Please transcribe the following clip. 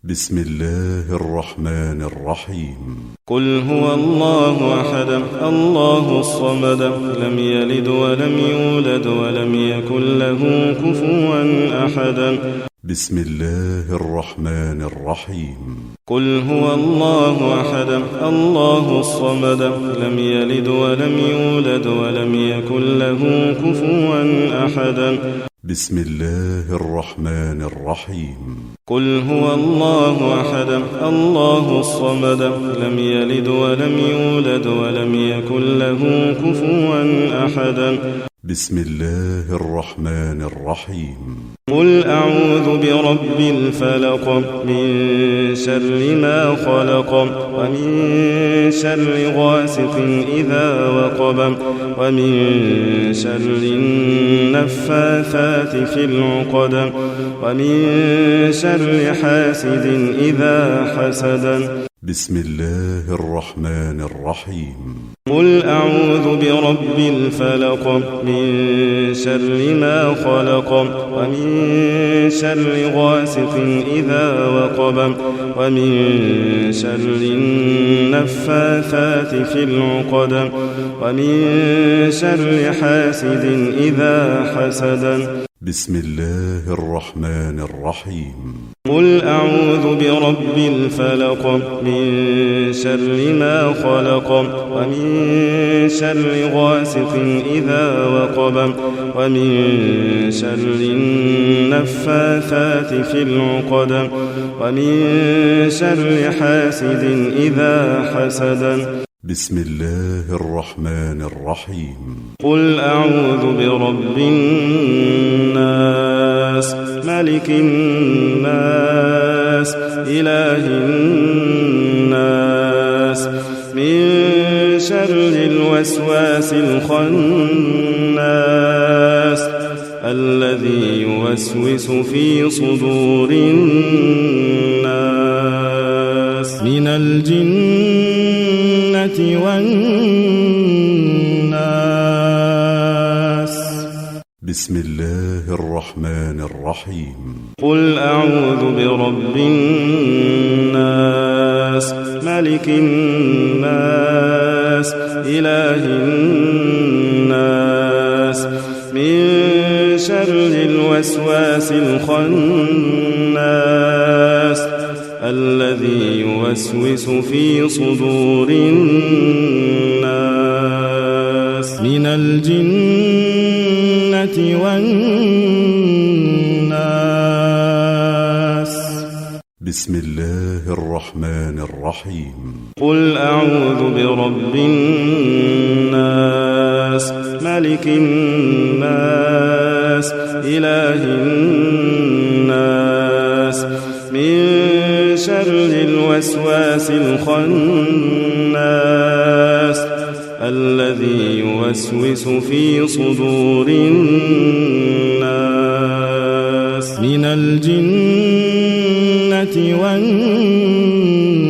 بسم الله الرحمن الرحيم. قل هو الله أحد الله الصمد لم يلد ولم يولد ولم يكن له كفوا أحد. بسم الله الرحمن الرحيم. قل هو الله أحد الله الصمد لم يلد ولم يولد ولم يكن له كفوا أحد. بسم الله الرحمن الرحيم. قل هو الله أحد الله الصمد لم يلد ولم يولد ولم يكن له كفوا أحد. بسم الله الرحمن الرحيم. قل أعوذ برب الفلق من شر ما خلق ومن شر غاسق إذا وقب ومن شر النفاثات في العقد ومن شر حاسد إذا حسد. بسم الله الرحمن الرحيم. قل أعوذ برب الفلق من شر ما خلق ومن شر غاسق إذا وقب ومن شر النفاثات في العقد ومن شر حاسد إذا حسد. بسم الله الرحمن الرحيم. قل أعوذ برب الفلق من شر ما خلق ومن شر غاسق إذا وقب ومن شر النفاثات في العقد ومن شر حاسد إذا حسد. بسم الله الرحمن الرحيم. قل أعوذ برب الناس ملك الناس إله الناس من شر الوسواس الخناس الذي يوسوس في صدور الناس من الجنة والناس. بسم الله الرحمن الرحيم. قل أعوذ برب الناس ملك الناس إله الناس من شر الوسواس الخناس الذي يوسوس في صدور الناس. من الجنة والناس. بسم الله الرحمن الرحيم. قل أعوذ برب الناس ملك الناس إله الناس من شر الوسواس الخناس الذي يوسوس في صدور الناس. من الجنة والناس.